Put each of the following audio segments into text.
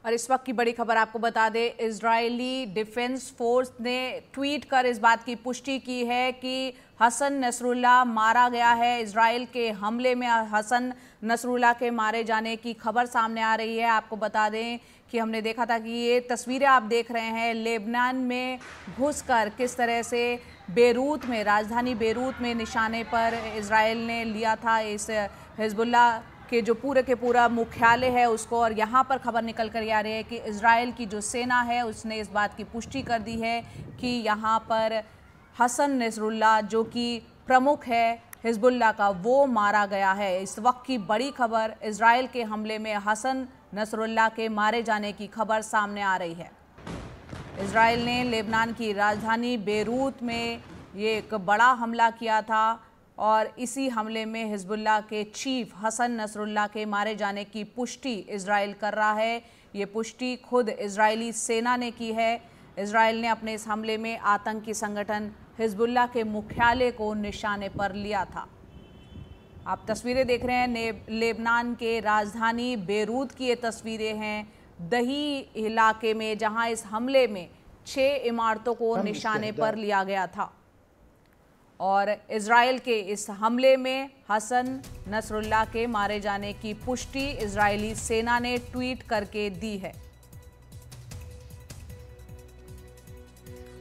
और इस वक्त की बड़ी खबर आपको बता दें, इजरायली डिफेंस फोर्स ने ट्वीट कर इस बात की पुष्टि की है कि हसन नसरुल्लाह मारा गया है। इजराइल के हमले में हसन नसरुल्लाह के मारे जाने की खबर सामने आ रही है। आपको बता दें कि हमने देखा था कि ये तस्वीरें आप देख रहे हैं लेबनान में घुसकर किस तरह से बेरूत में, राजधानी बेरूत में निशाने पर इजराइल ने लिया था इस हिजबुल्लाह के जो पूरे के पूरा मुख्यालय है उसको। और यहाँ पर खबर निकल कर आ रही है कि इजराइल की जो सेना है उसने इस बात की पुष्टि कर दी है कि यहाँ पर हसन नसरुल्लाह जो कि प्रमुख है हिजबुल्लाह का, वो मारा गया है। इस वक्त की बड़ी खबर, इजराइल के हमले में हसन नसरुल्लाह के मारे जाने की खबर सामने आ रही है। इजराइल ने लेबनान की राजधानी बेरूत में ये एक बड़ा हमला किया था और इसी हमले में हिजबुल्लाह के चीफ हसन नसरुल्लाह के मारे जाने की पुष्टि इजराइल कर रहा है। ये पुष्टि खुद इजरायली सेना ने की है। इजराइल ने अपने इस हमले में आतंकी संगठन हिजबुल्लाह के मुख्यालय को निशाने पर लिया था। आप तस्वीरें देख रहे हैं लेबनान के राजधानी बेरूत की ये तस्वीरें हैं, दही इलाके में, जहां इस हमले में 6 इमारतों को निशाने पर लिया गया था। और इजराइल के इस हमले में हसन नसरुल्लाह के मारे जाने की पुष्टि इजरायली सेना ने ट्वीट करके दी है।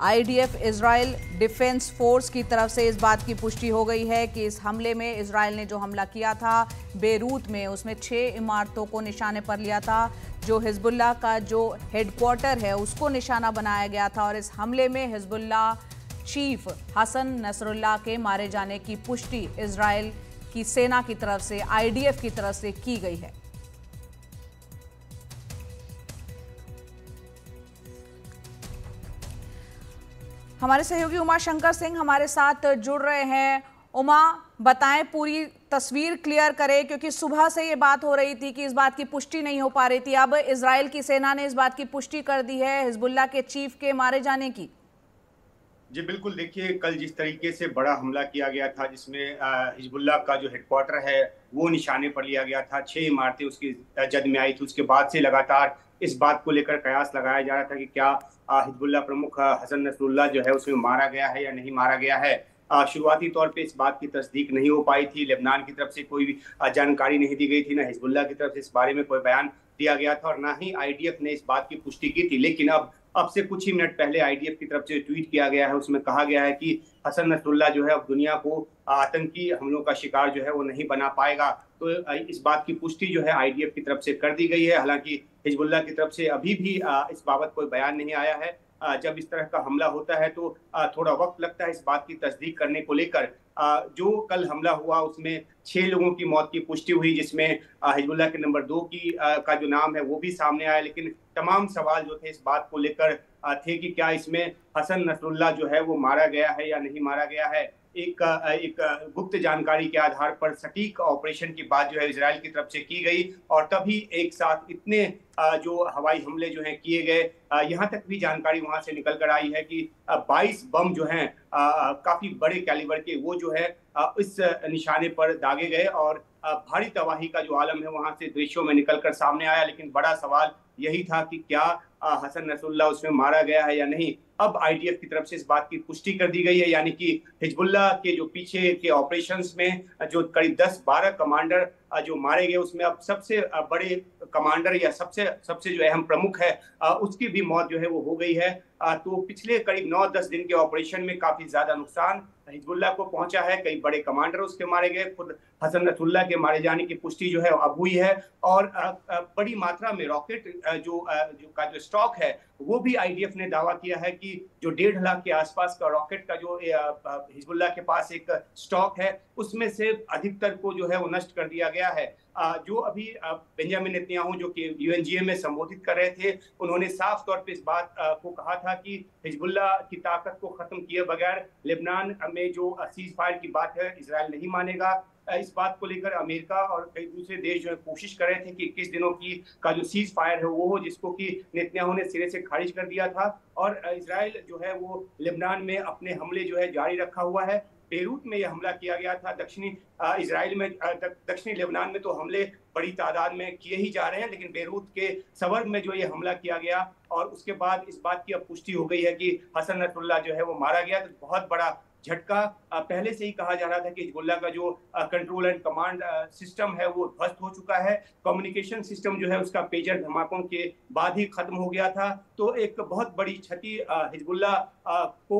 आईडीएफ इजराइल डिफेंस फोर्स की तरफ से इस बात की पुष्टि हो गई है कि इस हमले में इजराइल ने जो हमला किया था बेरूत में, उसमें 6 इमारतों को निशाने पर लिया था। जो हिजबुल्लाह का जो हेडक्वार्टर है उसको निशाना बनाया गया था और इस हमले में हिजबुल्लाह चीफ हसन नसरुल्लाह के मारे जाने की पुष्टि इजराइल की सेना की तरफ से, आईडीएफ की तरफ से की गई है। हमारे सहयोगी उमा शंकर सिंह हमारे साथ जुड़ रहे हैं। उमा, बताएं, पूरी तस्वीर क्लियर करें, क्योंकि सुबह से ये बात हो रही थी कि इस बात की पुष्टि नहीं हो पा रही थी। अब इजराइल की सेना ने इस बात की पुष्टि कर दी है हिजबुल्लाह के चीफ के मारे जाने की। जी बिल्कुल, देखिए कल जिस तरीके से बड़ा हमला किया गया था जिसमें हिजबुल्लाह का जो हेडक्वार्टर है वो निशाने पर लिया गया था, 6 इमारतें उसकी जद में आई थी। उसके बाद से लगातार इस बात को लेकर कयास लगाया जा रहा था कि क्या हिजबुल्लाह प्रमुख हसन नसरुल्लाह जो है उसमें मारा गया है या नहीं मारा गया है। शुरुआती तौर पे इस बात की तस्दीक नहीं हो पाई थी। लेबनान की तरफ से कोई भी जानकारी नहीं दी गई थी, ना हिजबुल्लाह की तरफ से इस बारे में कोई बयान दिया गया था और ना ही आईडीएफ ने इस बात की पुष्टि की थी। लेकिन अब से कुछ ही मिनट पहले आईडीएफ की तरफ से ट्वीट किया गया है, उसमें कहा गया है कि हसन नसरुल्लाह जो है अब दुनिया को आतंकी हमलों का शिकार जो है वो नहीं बना पाएगा। तो इस बात की पुष्टि जो है आईडीएफ की तरफ से कर दी गई है। हालांकि हिजबुल्लाह की तरफ से अभी भी इस बाबत कोई बयान नहीं आया है। जब इस तरह का हमला होता है तो थोड़ा वक्त लगता है इस बात की तस्दीक करने को लेकर। जो कल हमला हुआ उसमें 6 लोगों की मौत की पुष्टि हुई, जिसमें हिजबुल्लाह के नंबर 2 का जो नाम है वो भी सामने आया। लेकिन तमाम सवाल जो थे इस बात को लेकर थे कि क्या इसमें हसन नसरुल्लाह जो है वो मारा गया है या नहीं मारा गया है। एक गुप्त जानकारी के आधार पर सटीक ऑपरेशन की बात जो है इजराइल की तरफ से की गई और तभी एक साथ इतने जो हवाई हमले जो हैं किए गए। यहाँ तक भी जानकारी वहां से निकल कर आई है कि 22 बम जो हैं काफी बड़े कैलिबर के, वो जो है इस निशाने पर दागे गए और भारी तबाही का जो आलम है वहां से दृश्यों में निकलकर सामने आया। लेकिन बड़ा सवाल यही था कि क्या हसन नसरुल्लाह उसमें मारा गया है या नहीं। अब आईडीएफ की तरफ से इस बात की पुष्टि कर दी गई है, यानी कि हिजबुल्लाह के जो पीछे के ऑपरेशंस में जो करीब 10-12 कमांडर जो मारे गए उसमें अब सबसे बड़े कमांडर या सबसे जो अहम प्रमुख है उसकी भी मौत जो है वो हो गई है। तो पिछले करीब 9-10 दिन के ऑपरेशन में काफी ज्यादा नुकसान हिजबुल्लाह को पहुंचा है। कई बड़े कमांडर उसके मारे गए, खुद हसन नसरुल्लाह के मारे जाने की पुष्टि जो है अब हुई है और बड़ी मात्रा में रॉकेट जो स्टॉक है वो भी आईडीएफ ने दावा किया है कि जो 1.5 लाख के आसपास का रॉकेट का जो हिजबुल्लाह के पास एक स्टॉक है उसमें से अधिकतर को जो है वो नष्ट कर दिया गया है। जो अभी बेंजामिन नेतन्याहू जो कि यूएनजीए में संबोधित कर रहे थे, उन्होंने साफ तौर पे इस बात को कहा था कि हिजबुल्लाह की ताकत को खत्म किए बगैर लेबनान में जो सीज फायर की बात है इजराइल नहीं मानेगा। इस बात को लेकर अमेरिका और कई दूसरे देश जो है कोशिश कर रहे थे कि 21 दिनों का जो सीज फायर है वो हो, जिसको कि नेतन्याहू ने सिरे से खारिज कर दिया था और इजराइल जो है वो लेबनान में अपने हमले जो है जारी रखा हुआ है। बेरूत में यह हमला किया गया था। दक्षिणी इजराइल में, दक्षिणी लेबनान में तो हमले बड़ी तादाद में किए ही जा रहे हैं, लेकिन बेरूत के सवर्ग में जो ये हमला किया गया और उसके बाद इस बात की अब पुष्टि हो गई है कि हसन नसरुल्लाह जो है वो मारा गया, तो बहुत बड़ा झटका। पहले से ही कहा जा रहा था कि हिजबुल्लाह का जो कंट्रोल एंड कमांड सिस्टम है वो ध्वस्त हो चुका है। कम्युनिकेशन सिस्टम जो है उसका पेजर धमाकों के बाद ही खत्म हो गया था। तो एक बहुत बड़ी क्षति हिजबुल्लाह को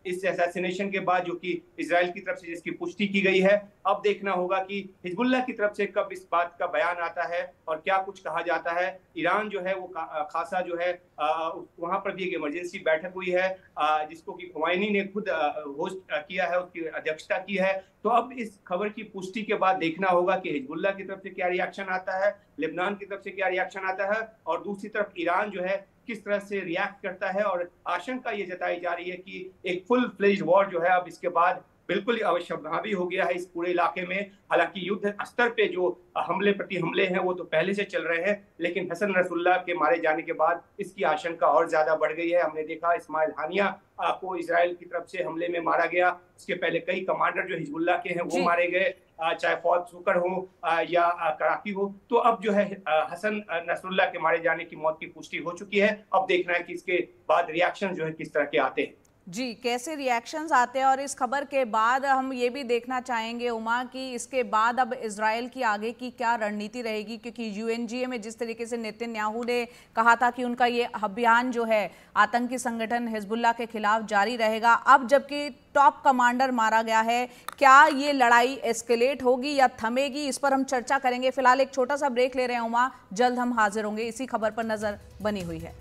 इस असैसिनेशन के बाद, जो कि इजराइल की तरफ से जिसकी पुष्टि की गई है, अब देखना होगा कि हिजबुल्लाह की तरफ से कब इस बात का बयान आता है और क्या कुछ कहा जाता है। ईरान जो है वो खासा जो है वहां पर भी एक इमरजेंसी बैठक हुई है जिसको कि खुमैनी ने खुद होस्ट किया है, उसकी अध्यक्षता की है। तो अब इस खबर की पुष्टि के बाद देखना होगा कि हिजबुल्लाह की तरफ से क्या रिएक्शन आता है, लेबनान की तरफ से क्या रिएक्शन आता है और दूसरी तरफ ईरान जो है किस तरह से रिएक्ट करता है। और आशंका ये जताई जा रही है कि एक फुल फ्लेज्ड वॉर जो है अब इसके बाद बिल्कुल अवश्यभावी हो गया है इस पूरे इलाके में। हालांकि युद्ध स्तर पे जो हमले प्रति हमले हैं वो तो पहले से चल रहे हैं, लेकिन हसन नसरुल्लाह के मारे जाने के बाद इसकी आशंका और ज्यादा बढ़ गई है। हमने देखा इस्माइल हानिया को इजराइल की तरफ से हमले में मारा गया, उसके पहले कई कमांडर जो हिजबुल्लाह के हैं वो मारे गए, चाहे फौज सुकर हो या कराकी हो। तो अब जो है हसन नसरुल्लाह के मारे जाने की मौत की पुष्टि हो चुकी है। अब देखना है कि इसके बाद रिएक्शन जो है किस तरह के आते हैं। जी, कैसे रिएक्शंस आते हैं और इस खबर के बाद हम ये भी देखना चाहेंगे उमा कि इसके बाद अब इजराइल की आगे की क्या रणनीति रहेगी, क्योंकि यूएनजीए में जिस तरीके से नेतन्याहू ने कहा था कि उनका ये अभियान जो है आतंकी संगठन हिजबुल्लाह के खिलाफ जारी रहेगा, अब जबकि टॉप कमांडर मारा गया है, क्या ये लड़ाई एस्केलेट होगी या थमेगी, इस पर हम चर्चा करेंगे। फिलहाल एक छोटा सा ब्रेक ले रहे हैं उमा, जल्द हम हाजिर होंगे। इसी खबर पर नजर बनी हुई है।